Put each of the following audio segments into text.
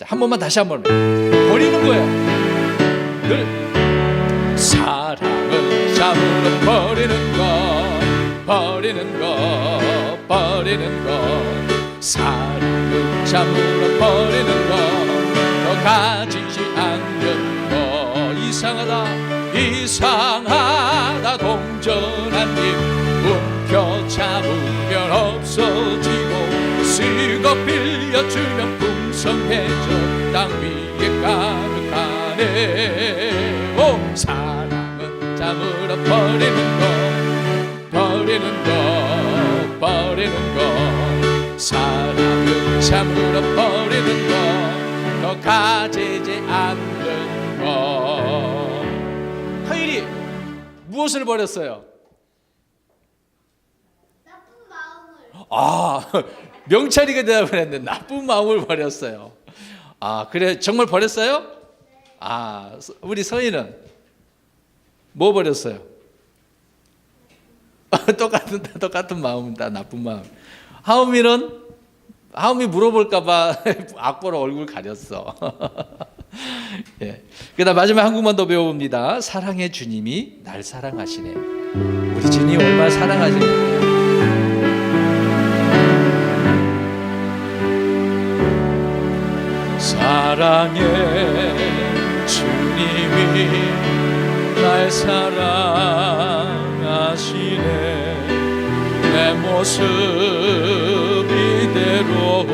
자, 한 번만 다시 한번 버리는 거예요. 늘 사랑은 참으로 버리는 것 사랑은 참으로 버리는 것 더 가지지 않는 것 이상하다 동전한 입 움켜 잡으면 없어지고 쓰고 빌려주면 풍성해져 땅 위에 가득하네. 오, 사랑은 참으로 버리는 것 사랑은 참으로 버리는 것 더 가지지 않는 것. 허일이 무엇을 버렸어요? 나쁜 마음을. 명찰이가 대답을 했는데 나쁜 마음을 버렸어요. 그래, 정말 버렸어요? 우리 서희는 뭐 버렸어요? 똑같은 마음이다. 나쁜 마음. 하음이 물어볼까봐 악보로 얼굴 가렸어. 예. 그다음 마지막 한국만 더 배워봅니다. 사랑의 주님이 날 사랑하시네. 우리 주님 얼마나 사랑하시는 사랑의 주님이 날 사랑하시네. 내 모습 이대로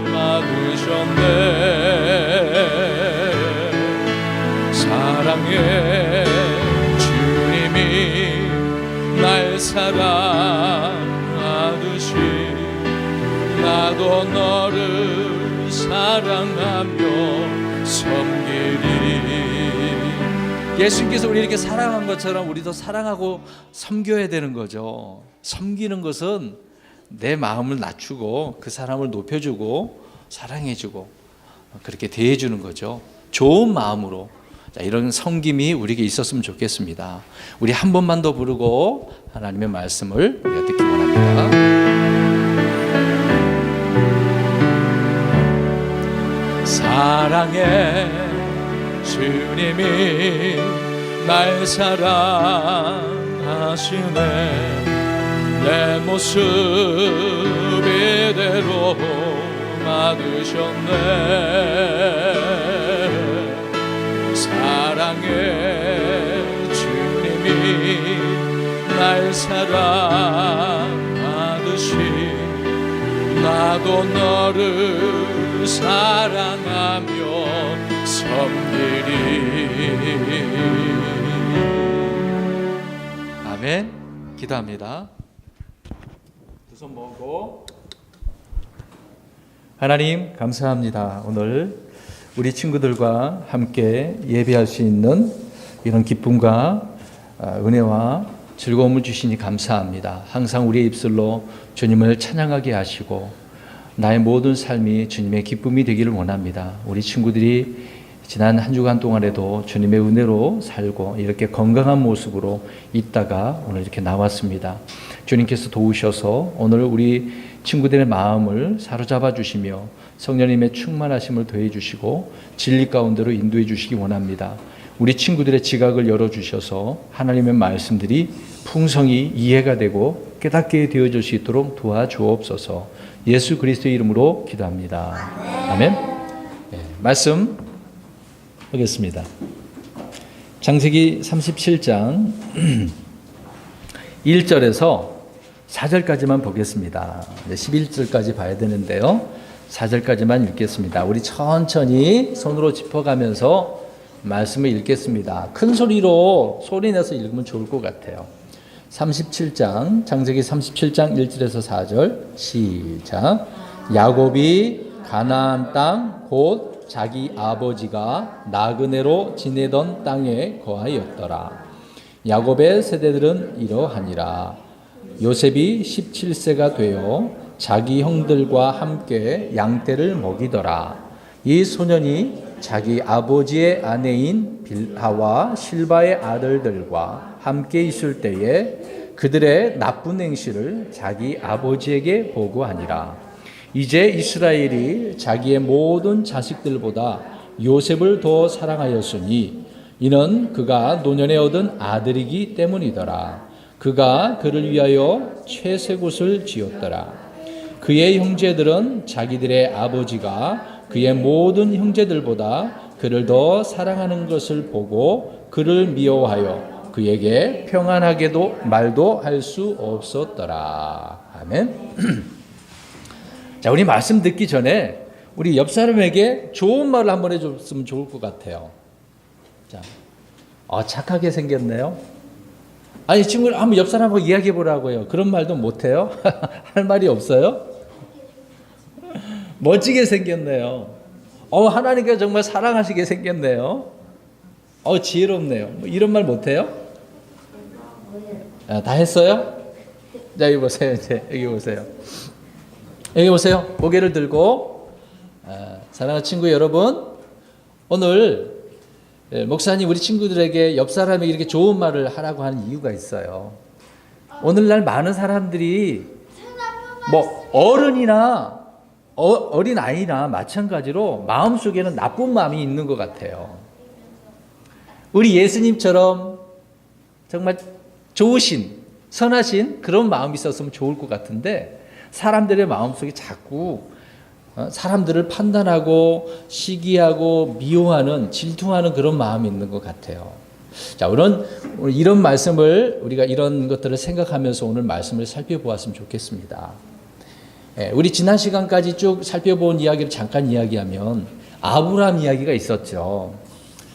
놔두셨네. 사랑의 주님이 날 사랑하듯이 나도 너를 사랑하며 섬기리. 예수님께서 우리 이렇게 사랑한 것처럼 우리도 사랑하고 섬겨야 되는 거죠. 섬기는 것은 내 마음을 낮추고 그 사람을 높여주고 사랑해주고 그렇게 대해주는 거죠. 좋은 마음으로. 자, 이런 섬김이 우리에게 있었으면 좋겠습니다. 우리 한 번만 더 부르고 하나님의 말씀을 우리가 듣기 원합니다. 사랑의 주님이 날 사랑하시네. 내 모습 이대로 놔두셨네. 사랑의 주님이 날 사랑하듯이 나도 너를 사랑하며 섬기리. 아멘. 기도합니다. 두 손 모으고. 하나님 감사합니다. 오늘 우리 친구들과 함께 예배할 수 있는 이런 기쁨과 은혜와 즐거움을 주시니 감사합니다. 항상 우리의 입술로 주님을 찬양하게 하시고 나의 모든 삶이 주님의 기쁨이 되기를 원합니다. 우리 친구들이 지난 한 주간 동안에도 주님의 은혜로 살고 이렇게 건강한 모습으로 있다가 오늘 이렇게 나왔습니다. 주님께서 도우셔서 오늘 우리 친구들의 마음을 사로잡아 주시며 성령님의 충만하심을 더해 주시고 진리 가운데로 인도해 주시기 원합니다. 우리 친구들의 지각을 열어주셔서 하나님의 말씀들이 풍성히 이해가 되고 깨닫게 되어질 수 있도록 도와주옵소서. 예수 그리스도의 이름으로 기도합니다. 아멘. 네, 말씀 보겠습니다. 창세기 37장 1절에서 4절까지만 보겠습니다. 11절까지 봐야 되는데요. 4절까지만 읽겠습니다. 우리 천천히 손으로 짚어가면서 말씀을 읽겠습니다. 큰 소리로 소리내서 읽으면 좋을 것 같아요. 37장 창세기 37장 1절에서 4절 시작. 야곱이 가나안 땅 곧 자기 아버지가 나그네로 지내던 땅에 거하였더라. 야곱의 세대들은 이러하니라. 요셉이 17세가 되어 자기 형들과 함께 양떼를 먹이더라. 이 소년이 자기 아버지의 아내인 빌하와 실바의 아들들과 함께 있을 때에 그들의 나쁜 행실을 자기 아버지에게 보고하니라. 이제 이스라엘이 자기의 모든 자식들보다 요셉을 더 사랑하였으니 이는 그가 노년에 얻은 아들이기 때문이더라. 그가 그를 위하여 채색옷을 지었더라. 그의 형제들은 자기들의 아버지가 그의 모든 형제들보다 그를 더 사랑하는 것을 보고 그를 미워하여 그에게 평안하게도 말도 할 수 없었더라. 아멘. 자, 우리 말씀 듣기 전에 우리 옆 사람에게 좋은 말을 한번 해줬으면 좋을 것 같아요. 자, 착하게 생겼네요. 아니, 친구를 한번 옆 사람하고 이야기해 보라고요. 그런 말도 못해요? 할 말이 없어요? 멋지게 생겼네요. 하나님께서 정말 사랑하시게 생겼네요. 지혜롭네요. 뭐 이런 말 못해요? 다 했어요? 자, 여기 보세요. 이제 여기 보세요. 여기 보세요. 고개를 들고 사랑하는 친구 여러분, 오늘 목사님 우리 친구들에게 옆 사람에게 이렇게 좋은 말을 하라고 하는 이유가 있어요. 오늘날 많은 사람들이 뭐 어른이나 어린 아이나 마찬가지로 마음속에는 나쁜 마음이 있는 것 같아요. 우리 예수님처럼 정말 좋으신 선하신 그런 마음이 있었으면 좋을 것 같은데 사람들의 마음속에 자꾸 사람들을 판단하고 시기하고 미워하는 질투하는 그런 마음이 있는 것 같아요. 자, 이런 말씀을 우리가 이런 것들을 생각하면서 오늘 말씀을 살펴보았으면 좋겠습니다. 우리 지난 시간까지 쭉 살펴본 이야기를 잠깐 이야기하면 아브라함 이야기가 있었죠.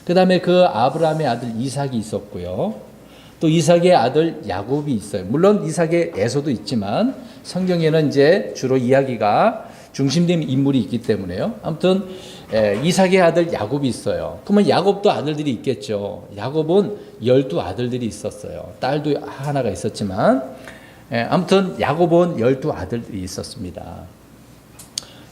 그 다음에 그 아브라함의 아들 이삭이 있었고요. 또 이삭의 아들 야곱이 있어요. 물론 이삭의 에서도 있지만 성경에는 이제 주로 이야기가 중심된 인물이 있기 때문에요. 아무튼 이삭의 아들 야곱이 있어요. 그러면 야곱도 아들들이 있겠죠. 야곱은 12아들들이 있었어요. 딸도 하나가 있었지만 아무튼 야곱은 12아들들이 있었습니다.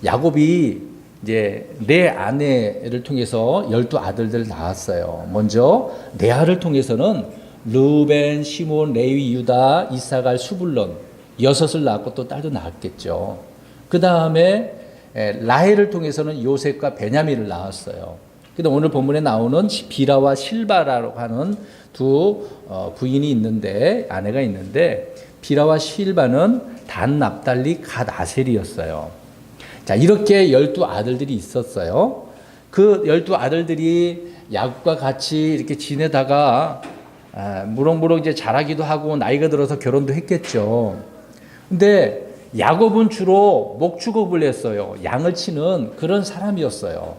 야곱이 이제 네 아내를 통해서 12아들들을 낳았어요. 먼저 레아를 통해서는 르벤, 시몬, 레위, 유다, 이사갈, 수불론 6을 낳았고 또 딸도 낳았겠죠. 그 다음에 라헬을 통해서는 요셉과 베냐민을 낳았어요. 그런데 오늘 본문에 나오는 비라와 실바라고 하는 두 부인이 있는데 아내가 있는데 비라와 실바는 단, 납달리, 갓, 아셀이었어요. 자, 이렇게 12아들들이 있었어요. 그 12아들들이 야곱과 같이 이렇게 지내다가 무럭무럭 이제 자라기도 하고 나이가 들어서 결혼도 했겠죠. 근데 야곱은 주로 목축업을 했어요. 양을 치는 그런 사람이었어요.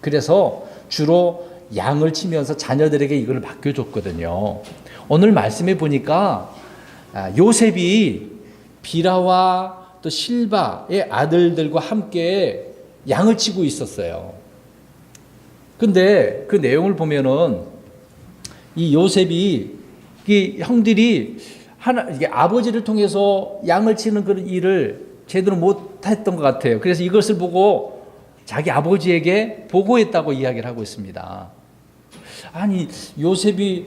그래서 주로 양을 치면서 자녀들에게 이걸 맡겨줬거든요. 오늘 말씀해 보니까 요셉이 비라와 또 실바의 아들들과 함께 양을 치고 있었어요. 근데 그 내용을 보면은 이 요셉이 이 형들이 이게 아버지를 통해서 양을 치는 그런 일을 제대로 못했던 것 같아요. 그래서 이것을 보고 자기 아버지에게 보고했다고 이야기를 하고 있습니다. 아니, 요셉이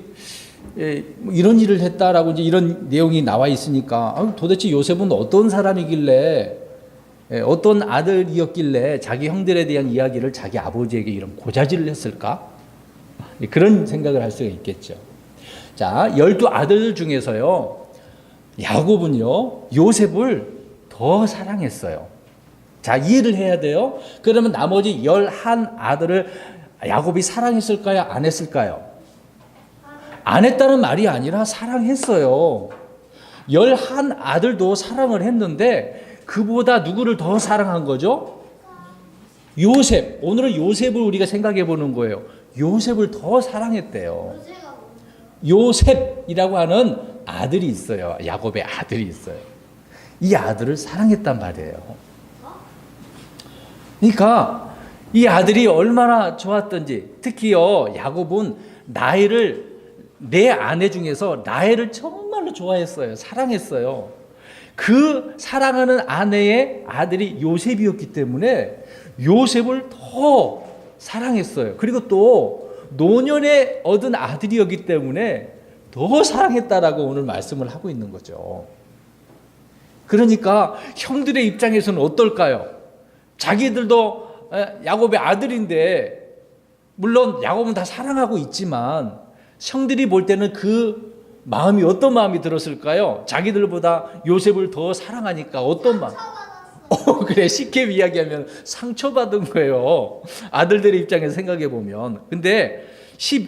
이런 일을 했다라고 이제 이런 내용이 나와 있으니까 도대체 요셉은 어떤 사람이길래 어떤 아들이었길래 자기 형들에 대한 이야기를 자기 아버지에게 이런 고자질을 했을까? 그런 생각을 할 수가 있겠죠. 자, 12아들 중에서요, 야곱은요, 요셉을 더 사랑했어요. 자, 이해를 해야 돼요. 그러면 나머지 11아들을 야곱이 사랑했을까요? 안 했을까요? 안 했다는 말이 아니라 사랑했어요. 11아들도 사랑을 했는데 그보다 누구를 더 사랑한 거죠? 요셉. 오늘은 요셉을 우리가 생각해 보는 거예요. 요셉을 더 사랑했대요. 요셉이라고 하는 아들이 있어요. 야곱의 아들이 있어요. 이 아들을 사랑했단 말이에요. 그러니까 이 아들이 얼마나 좋았던지, 특히요 야곱은 내 아내 중에서 라헬을 정말로 좋아했어요. 사랑했어요. 그 사랑하는 아내의 아들이 요셉이었기 때문에 요셉을 더 사랑했어요. 그리고 또 노년에 얻은 아들이었기 때문에 더 사랑했다라고 오늘 말씀을 하고 있는 거죠. 그러니까 형들의 입장에서는 어떨까요? 자기들도 야곱의 아들인데, 물론 야곱은 다 사랑하고 있지만 형들이 볼 때는 그 마음이 어떤 마음이 들었을까요? 자기들보다 요셉을 더 사랑하니까 어떤 마음? 그래, 쉽게 이야기하면 상처받은 거예요. 아들들의 입장에서 생각해 보면. 근데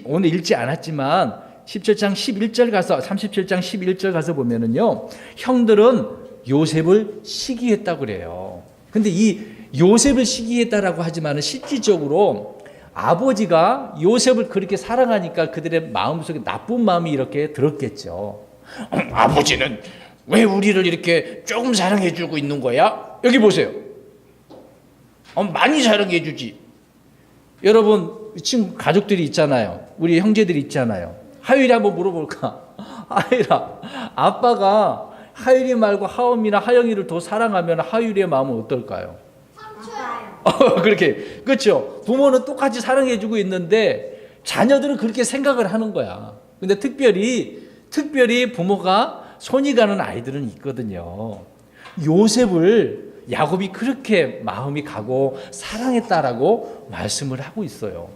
오늘 읽지 않았지만 17장 11절 가서 37장 11절 가서 보면은요, 형들은 요셉을 시기했다고 그래요. 근데 이 요셉을 시기했다라고 하지만은 실질적으로 아버지가 요셉을 그렇게 사랑하니까 그들의 마음속에 나쁜 마음이 이렇게 들었겠죠. 아버지는 왜 우리를 이렇게 조금 사랑해 주고 있는 거야? 여기 보세요. 많이 사랑해 주지. 여러분 친구 가족들이 있잖아요. 우리 형제들이 있잖아요. 하율이 한번 물어볼까? 하율아, 아빠가 하율이 말고 하엄이나 하영이를 더 사랑하면 하율이의 마음은 어떨까요? 그렇게, 그렇죠. 부모는 똑같이 사랑해주고 있는데 자녀들은 그렇게 생각을 하는 거야. 근데 특별히 부모가 손이 가는 아이들은 있거든요. 요셉을 야곱이 그렇게 마음이 가고 사랑했다라고 말씀을 하고 있어요.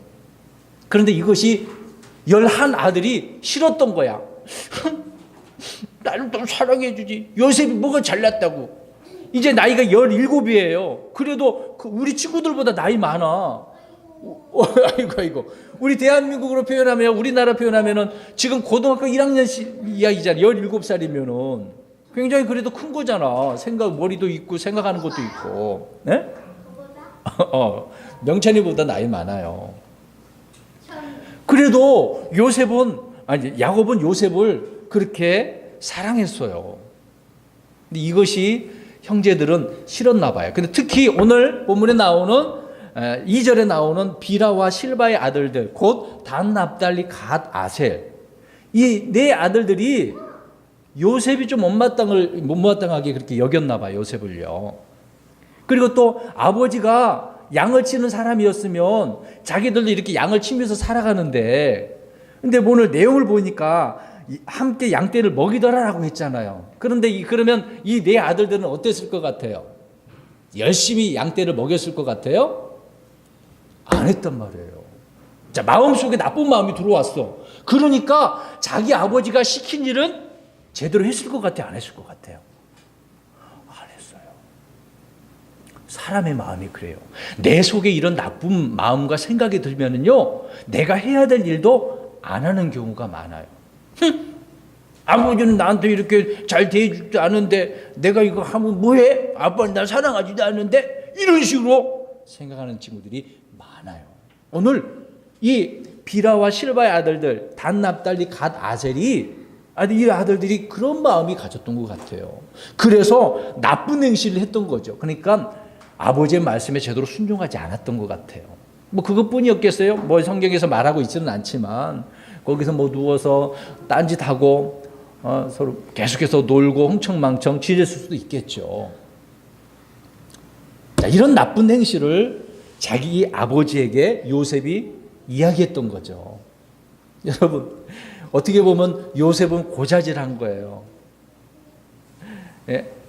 그런데 이것이 11 아들이 싫었던 거야. 나를 좀 사랑해주지. 요셉이 뭐가 잘났다고. 이제 나이가 17이에요. 그래도 우리 친구들보다 나이 많아. 아이고. 우리 대한민국으로 표현하면, 우리나라 표현하면은 지금 고등학교 1학년 이야기잖아. 17살이면은. 굉장히 그래도 큰 거잖아. 머리도 있고, 생각하는 것도 있고. 네? 명찬이보다 나이 많아요. 그래도 야곱은 요셉을 그렇게 사랑했어요. 근데 이것이 형제들은 싫었나 봐요. 근데 특히 오늘 본문에 나오는 2절에 나오는 비라와 실바의 아들들, 곧 단, 납달리, 갓, 아셀, 이 네 아들들이 요셉이 좀 못마땅하게 그렇게 여겼나 봐요. 요셉을요. 그리고 또 아버지가 양을 치는 사람이었으면 자기들도 이렇게 양을 치면서 살아가는데, 근데 오늘 내용을 보니까 함께 양떼를 먹이더라라고 했잖아요. 그러면 이 네 아들들은 어땠을 것 같아요? 열심히 양떼를 먹였을 것 같아요? 안 했단 말이에요. 자, 마음속에 나쁜 마음이 들어왔어. 그러니까 자기 아버지가 시킨 일은 제대로 했을 것 같아요? 안 했을 것 같아요? 안 했어요. 사람의 마음이 그래요. 내 속에 이런 나쁜 마음과 생각이 들면은요, 내가 해야 될 일도 안 하는 경우가 많아요. 아버지는 나한테 이렇게 잘 대해주지도 않은데 내가 이거 하면 뭐해? 아빠는 나 사랑하지도 않는데? 이런 식으로 생각하는 친구들이 많아요. 오늘 이 비라와 실바의 아들들, 단, 납달리, 갓, 아셀이, 이 아들들이 그런 마음이 가졌던 것 같아요. 그래서 나쁜 행실을 했던 거죠. 그러니까 아버지의 말씀에 제대로 순종하지 않았던 것 같아요. 뭐 그것뿐이었겠어요? 뭐 성경에서 말하고 있지는 않지만 거기서 뭐 누워서 딴짓하고 서로 계속해서 놀고 흥청망청 지냈을 수도 있겠죠. 자, 이런 나쁜 행실을 자기 아버지에게 요셉이 이야기했던 거죠. 여러분, 어떻게 보면 요셉은 고자질한 거예요.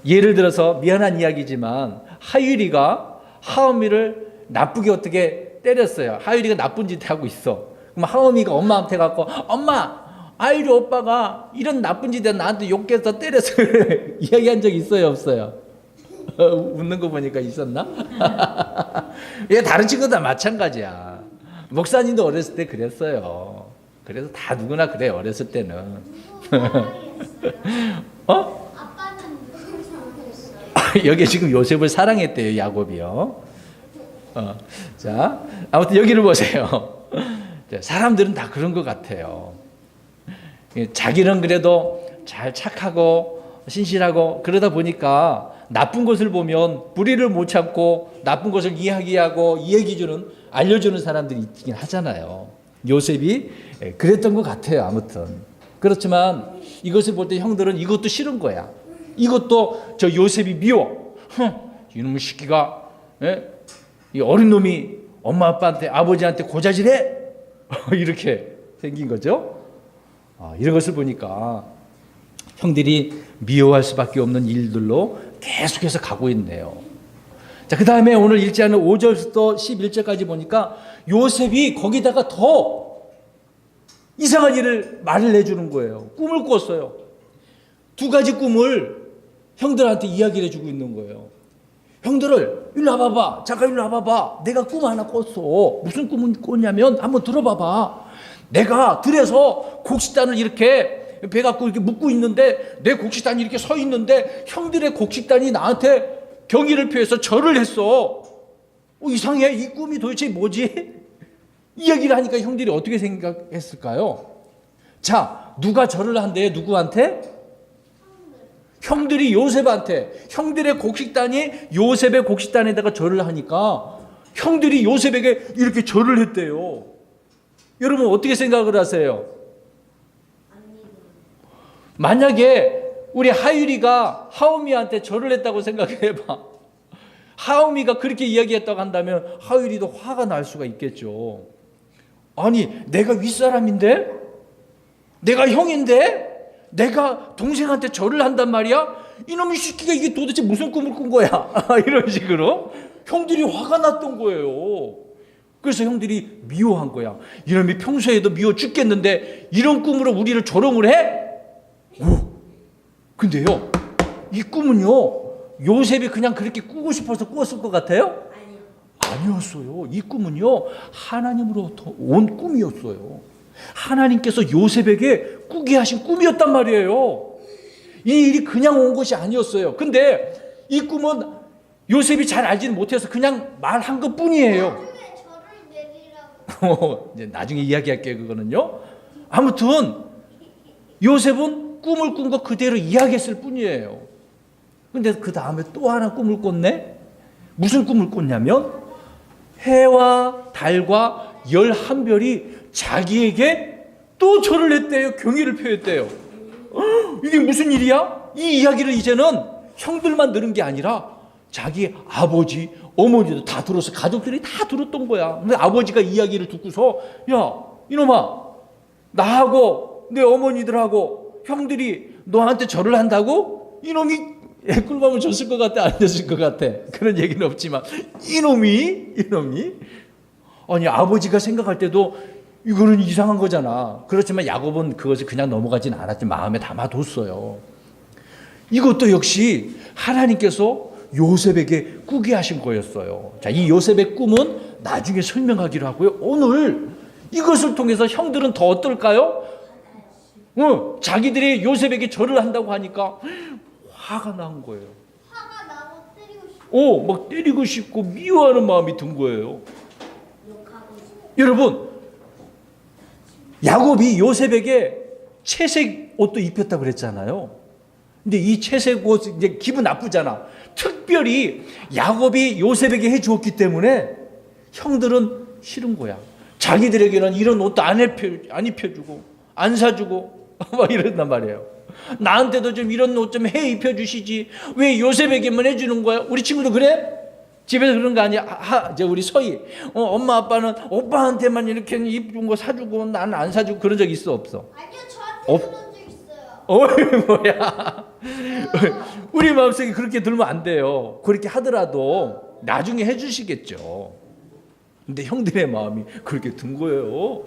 예를 들어서 미안한 이야기지만 하율이가 하엄이를 나쁘게 어떻게 때렸어요. 하율이가 나쁜 짓 하고 있어. 그럼 하엄이가 엄마한테 가고, 엄마, 하율이 오빠가 이런 나쁜 짓에 나한테 욕해서 때려서 이야기한 적 있어요, 없어요? 웃는 거 보니까 있었나? 얘 다른 친구들 마찬가지야. 목사님도 어렸을 때 그랬어요. 그래서 다 누구나 그래, 어렸을 때는. 아빠는 누굴 사랑했어요? 여기 지금 요셉을 사랑했대요, 야곱이요. 자, 아무튼 여기를 보세요. 사람들은 다 그런 것 같아요. 자기는 그래도 잘 착하고 신실하고 그러다 보니까 나쁜 것을 보면 불의를 못 참고 나쁜 것을 이야기하고 알려주는 사람들이 있긴 하잖아요. 요셉이 그랬던 것 같아요. 아무튼 그렇지만 이것을 볼 때 형들은 이것도 싫은 거야. 이것도 저 요셉이 미워. 이놈의 새끼가, 이 어린 놈이 엄마 아빠한테, 아버지한테 고자질해? 이렇게 생긴 거죠. 이런 것을 보니까 형들이 미워할 수밖에 없는 일들로 계속해서 가고 있네요. 자, 그 다음에 오늘 읽지 않은 5절부터 11절까지 보니까 요셉이 거기다가 더 이상한 일을 말을 해주는 거예요. 꿈을 꿨어요. 두 가지 꿈을 형들한테 이야기를 해주고 있는 거예요. 형들을 일로 와봐봐. 잠깐 일로 와봐봐. 내가 꿈 하나 꿨어. 무슨 꿈을 꿨냐면 한번 들어봐봐. 내가 들에서 곡식단을 이렇게 배 갖고 이렇게 묶고 있는데 내 곡식단이 이렇게 서 있는데 형들의 곡식단이 나한테 경의를 표해서 절을 했어. 이상해. 이 꿈이 도대체 뭐지? 이야기를 하니까 형들이 어떻게 생각했을까요? 자, 누가 절을 한대요? 누구한테? 형들이 요셉한테. 형들의 곡식단이 요셉의 곡식단에다가 절을 하니까 형들이 요셉에게 이렇게 절을 했대요. 여러분 어떻게 생각을 하세요? 만약에 우리 하율이가 하음이한테 절을 했다고 생각해봐. 하음이가 그렇게 이야기했다고 한다면 하율이도 화가 날 수가 있겠죠. 아니, 내가 윗사람인데? 내가 형인데? 내가 동생한테 절을 한단 말이야? 이놈의 새끼가 이게 도대체 무슨 꿈을 꾼 거야? 이런 식으로 형들이 화가 났던 거예요. 그래서 형들이 미워한 거야. 이놈이 평소에도 미워 죽겠는데 이런 꿈으로 우리를 조롱을 해? 근데요, 이 꿈은요, 요셉이 그냥 그렇게 꾸고 싶어서 꾸었을 것 같아요? 아니었어요. 이 꿈은요, 하나님으로부터 온 꿈이었어요. 하나님께서 요셉에게 꾸게 하신 꿈이었단 말이에요. 이 일이 그냥 온 것이 아니었어요. 근데 이 꿈은 요셉이 잘 알지는 못해서 그냥 말한 것 뿐이에요. 나중에 저를 내리라고. 이제 나중에 이야기할게요, 그거는요. 아무튼 요셉은 꿈을 꾼 거 그대로 이야기했을 뿐이에요. 근데 그 다음에 또 하나 꿈을 꿨네? 무슨 꿈을 꿨냐면 해와 달과 11별이 자기에게 또 절을 했대요. 경의를 표했대요. 이게 무슨 일이야? 이 이야기를 이제는 형들만 들은 게 아니라 자기 아버지, 어머니도 다 들었어. 가족들이 다 들었던 거야. 근데 아버지가 이야기를 듣고서 야, 이놈아, 나하고 내 어머니들하고 형들이 너한테 절을 한다고? 이놈이 꿀밤을 줬을 것 같아? 안 줬을 것 같아? 그런 얘기는 없지만 이놈이 아니, 아버지가 생각할 때도 이거는 이상한 거잖아. 그렇지만 야곱은 그것을 그냥 넘어가진 않았지. 마음에 담아뒀어요. 이것도 역시 하나님께서 요셉에게 꾸게 하신 거였어요. 자, 이 요셉의 꿈은 나중에 설명하기로 하고요. 오늘 이것을 통해서 형들은 더 어떨까요? 자기들이 요셉에게 절을 한다고 하니까 화가 난 거예요. 화가 나고 때리고 싶어. 막 때리고 싶고 미워하는 마음이 든 거예요. 여러분, 야곱이 요셉에게 채색 옷도 입혔다고 그랬잖아요. 근데 이 채색 옷 이제 기분 나쁘잖아. 특별히 야곱이 요셉에게 해주었기 때문에 형들은 싫은 거야. 자기들에게는 이런 옷도 안 입혀주고 안 사주고 막 이런단 말이에요. 나한테도 좀 이런 옷 좀 해 입혀주시지. 왜 요셉에게만 해주는 거야? 우리 친구도 그래? 집에서 그런 거 아니야? 이제 우리 서희, 엄마 아빠는 오빠한테만 이렇게 이쁜 거 사주고 나는 안 사주고 그런 적 있어 없어? 아니요, 저한테 그런 적 있어요. 뭐야? 우리 마음속에 그렇게 들면 안 돼요. 그렇게 하더라도 나중에 해주시겠죠. 근데 형들의 마음이 그렇게 든 거예요.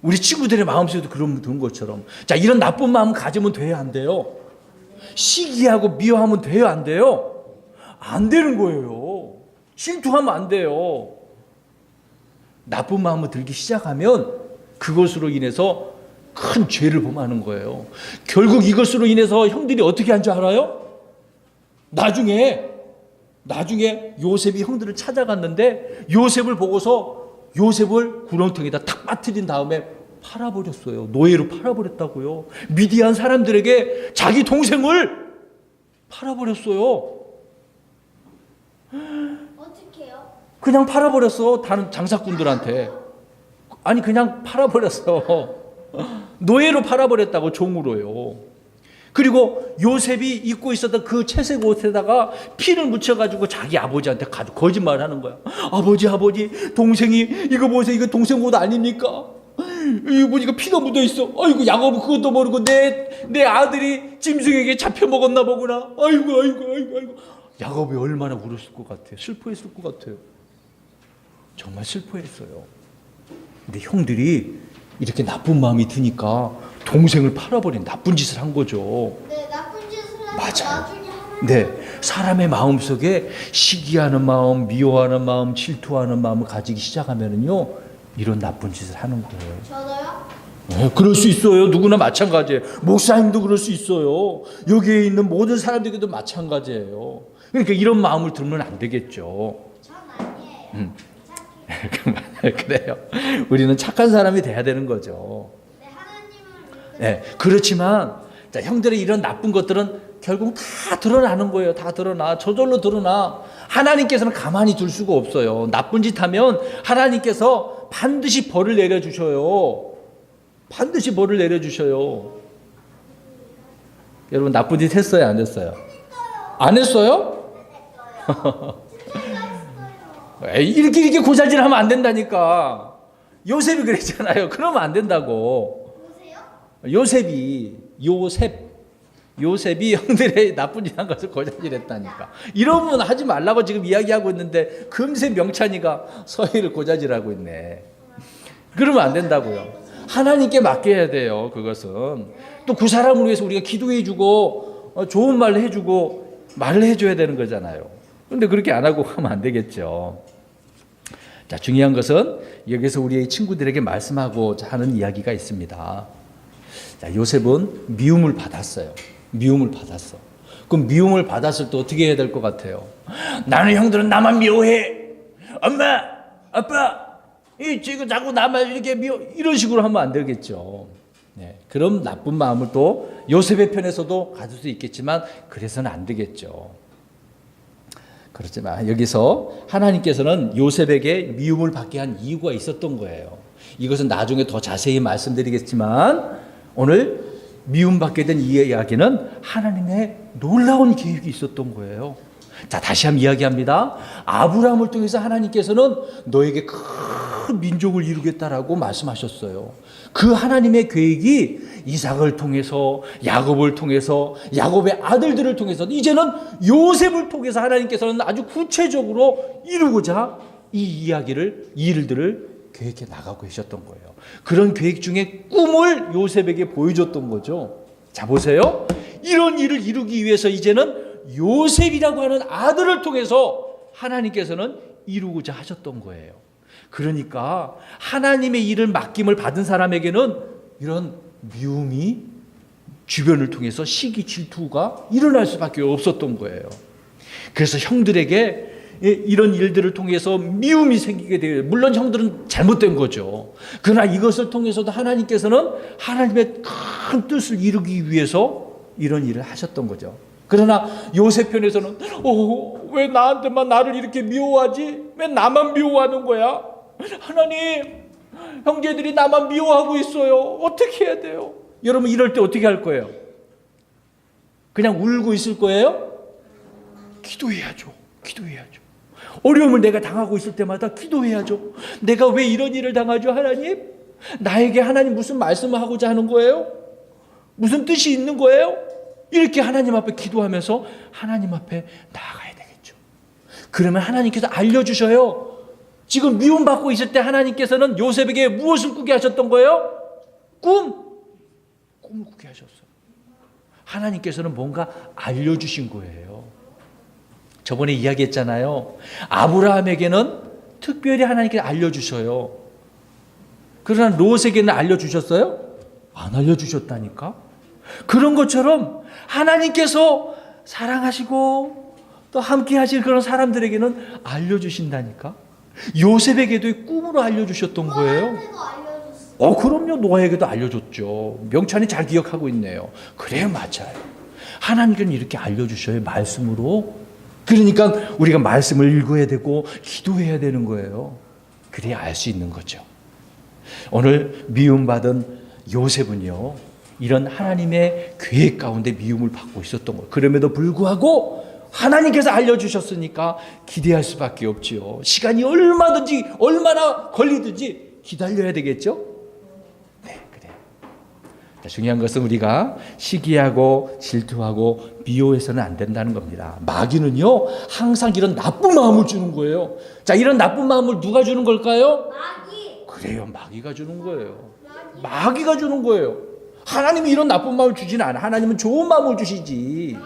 우리 친구들의 마음속에도 그런 든 것처럼. 자, 이런 나쁜 마음 가지면 돼요, 안 돼요? 시기하고 미워하면 돼요, 안 돼요? 안 되는 거예요. 질투하면 안 돼요. 나쁜 마음을 들기 시작하면 그것으로 인해서 큰 죄를 범하는 거예요. 결국 이것으로 인해서 형들이 어떻게 한 줄 알아요? 나중에 요셉이 형들을 찾아갔는데 요셉을 보고서 요셉을 구렁텅이에다 탁 빠뜨린 다음에 팔아버렸어요. 노예로 팔아버렸다고요. 미디안 사람들에게 자기 동생을 팔아버렸어요. 어떡해요? 그냥 팔아버렸어. 다른 장사꾼들한테. 아니, 그냥 팔아버렸어. 노예로 팔아버렸다고, 종으로요. 그리고 요셉이 입고 있었던 그 채색 옷에다가 피를 묻혀가지고 자기 아버지한테 거짓말을 하는 거야. 아버지, 동생이 이거 보세요. 이거 동생 옷 아닙니까? 이거 보니까 피가 묻어 있어. 아이고, 야곱은 그것도 모르고 내 아들이 짐승에게 잡혀 먹었나 보구나. 아이고. 야곱이 얼마나 울었을 것 같아요. 슬퍼했을 것 같아요. 정말 슬퍼했어요. 근데 형들이 이렇게 나쁜 마음이 드니까 동생을 팔아버린 나쁜 짓을 한 거죠. 네, 나쁜 짓을 하면 맞아요. 나중에 하나님 네, 사람의 마음속에 시기하는 마음, 미워하는 마음, 질투하는 마음을 가지기 시작하면은요, 이런 나쁜 짓을 하는 거예요. 저도요? 네, 그럴 수 있어요. 누구나 마찬가지예요. 목사님도 그럴 수 있어요. 여기에 있는 모든 사람들에게도 마찬가지예요. 그러니까 이런 마음을 들면 안 되겠죠. 전 아니에요. 그래요. 우리는 착한 사람이 돼야 되는 거죠. 네, 하나님을 네, 그렇지만 자, 형들의 이런 나쁜 것들은 결국 다 드러나는 거예요. 다 드러나. 저절로 드러나. 하나님께서는 가만히 둘 수가 없어요. 나쁜 짓 하면 하나님께서 반드시 벌을 내려주셔요. 반드시 벌을 내려주셔요. 여러분 나쁜 짓 했어요? 안 했어요? 안 했어요? 에이, 이렇게 고자질하면 안 된다니까. 요셉이 그랬잖아요. 그러면 안 된다고. 보세요. 요셉이 형들의 나쁜 짓 한 것을 고자질했다니까. 이러면 하지 말라고 지금 이야기하고 있는데 금세 명찬이가 서희를 고자질하고 있네. 그러면 안 된다고요. 하나님께 맡겨야 돼요. 그것은 또 그 사람을 위해서 우리가 기도해주고 좋은 말을 해주고 말을 해줘야 되는 거잖아요. 그런데 그렇게 안 하고 하면 안 되겠죠. 자, 중요한 것은 여기서 우리의 친구들에게 말씀하고자 하는 이야기가 있습니다. 자, 요셉은 미움을 받았어요. 미움을 받았어. 그럼 미움을 받았을 때 어떻게 해야 될 것 같아요? 나는 형들은 나만 미워해. 엄마, 아빠, 지금 자꾸 나만 이렇게 이런 식으로 하면 안 되겠죠. 네, 그럼 나쁜 마음을 또 요셉의 편에서도 가질 수 있겠지만 그래서는 안 되겠죠. 그렇지만 여기서 하나님께서는 요셉에게 미움을 받게 한 이유가 있었던 거예요. 이것은 나중에 더 자세히 말씀드리겠지만 오늘 미움받게 된 이 이야기는 하나님의 놀라운 계획이 있었던 거예요. 자, 다시 한번 이야기합니다. 아브라함을 통해서 하나님께서는 너에게 큰 민족을 이루겠다라고 말씀하셨어요. 그 하나님의 계획이 이삭을 통해서 야곱을 통해서 야곱의 아들들을 통해서 이제는 요셉을 통해서 하나님께서는 아주 구체적으로 이루고자 이 일들을 계획해 나가고 계셨던 거예요. 그런 계획 중에 꿈을 요셉에게 보여줬던 거죠. 자, 보세요. 이런 일을 이루기 위해서 이제는 요셉이라고 하는 아들을 통해서 하나님께서는 이루고자 하셨던 거예요. 그러니까 하나님의 일을 맡김을 받은 사람에게는 이런 미움이 주변을 통해서 시기 질투가 일어날 수밖에 없었던 거예요. 그래서 형들에게 이런 일들을 통해서 미움이 생기게 돼요. 물론 형들은 잘못된 거죠. 그러나 이것을 통해서도 하나님께서는 하나님의 큰 뜻을 이루기 위해서 이런 일을 하셨던 거죠. 그러나 요셉 편에서는 왜 나한테만 나를 이렇게 미워하지? 왜 나만 미워하는 거야? 하나님, 형제들이 나만 미워하고 있어요. 어떻게 해야 돼요? 여러분 이럴 때 어떻게 할 거예요? 그냥 울고 있을 거예요? 기도해야죠. 어려움을 내가 당하고 있을 때마다 기도해야죠. 내가 왜 이런 일을 당하죠? 하나님? 나에게 하나님 무슨 말씀을 하고자 하는 거예요? 무슨 뜻이 있는 거예요? 이렇게 하나님 앞에 기도하면서 하나님 앞에 나아가야 되겠죠. 그러면 하나님께서 알려주셔요. 지금 미움받고 있을 때 하나님께서는 요셉에게 무엇을 꾸게 하셨던 거예요? 꿈을 꾸게 하셨어요. 하나님께서는 뭔가 알려주신 거예요. 저번에 이야기했잖아요. 아브라함에게는 특별히 하나님께서 알려주셔요. 그러나 롯에게는 알려주셨어요? 안 알려주셨다니까. 그런 것처럼 하나님께서 사랑하시고 또 함께 하실 그런 사람들에게는 알려주신다니까. 요셉에게도 꿈으로 알려주셨던 거예요. 노아한테도 알려줬어요. 그럼요. 노아에게도 알려줬죠. 명찬이 잘 기억하고 있네요. 그래요, 맞아요. 하나님께는 이렇게 알려주셔요, 말씀으로. 그러니까 우리가 말씀을 읽어야 되고 기도해야 되는 거예요. 그래야 알 수 있는 거죠. 오늘 미움받은 요셉은요, 이런 하나님의 계획 가운데 미움을 받고 있었던 거예요. 그럼에도 불구하고 하나님께서 알려주셨으니까 기대할 수밖에 없지요. 시간이 얼마나 걸리든지 기다려야 되겠죠? 네, 그래요. 중요한 것은 우리가 시기하고 질투하고 미워해서는 안 된다는 겁니다. 마귀는요, 항상 이런 나쁜 마음을 주는 거예요. 자, 이런 나쁜 마음을 누가 주는 걸까요? 마귀. 그래요, 마귀가 주는 거예요. 마귀가 주는 거예요. 하나님이 이런 나쁜 마음을 주지는 않아. 하나님은 좋은 마음을 주시지.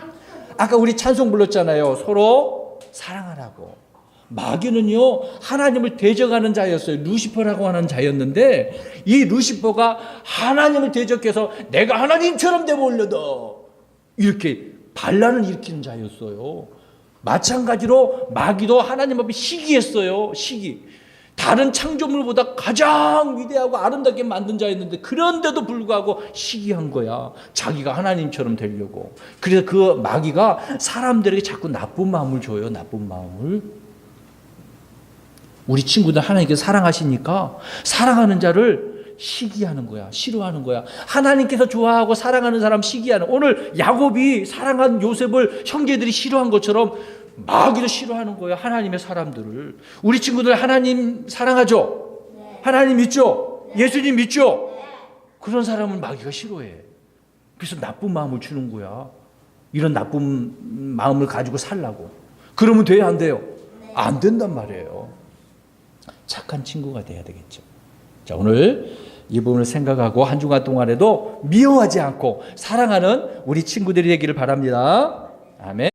아까 우리 찬송 불렀잖아요. 서로 사랑하라고. 마귀는요, 하나님을 대적하는 자였어요. 루시퍼라고 하는 자였는데, 이 루시퍼가 하나님을 대적해서 내가 하나님처럼 되어 올려다, 이렇게 반란을 일으키는 자였어요. 마찬가지로 마귀도 하나님 앞에 시기했어요. 시기. 다른 창조물보다 가장 위대하고 아름답게 만든 자였는데, 그런데도 불구하고 시기한 거야. 자기가 하나님처럼 되려고. 그래서 그 마귀가 사람들에게 자꾸 나쁜 마음을 줘요. 나쁜 마음을. 우리 친구들 하나님께서 사랑하시니까 사랑하는 자를 시기하는 거야. 싫어하는 거야. 하나님께서 좋아하고 사랑하는 사람 시기하는. 오늘 야곱이 사랑한 요셉을 형제들이 싫어한 것처럼 마귀도 싫어하는 거야. 하나님의 사람들을. 우리 친구들 하나님 사랑하죠? 네. 하나님 믿죠? 네. 예수님 믿죠? 네. 그런 사람은 마귀가 싫어해. 그래서 나쁜 마음을 주는 거야. 이런 나쁜 마음을 가지고 살라고. 그러면 돼요, 안 돼요? 네. 안 된단 말이에요. 착한 친구가 돼야 되겠죠. 자, 오늘 이 부분을 생각하고 한 주간 동안에도 미워하지 않고 사랑하는 우리 친구들이 되기를 바랍니다. 아멘.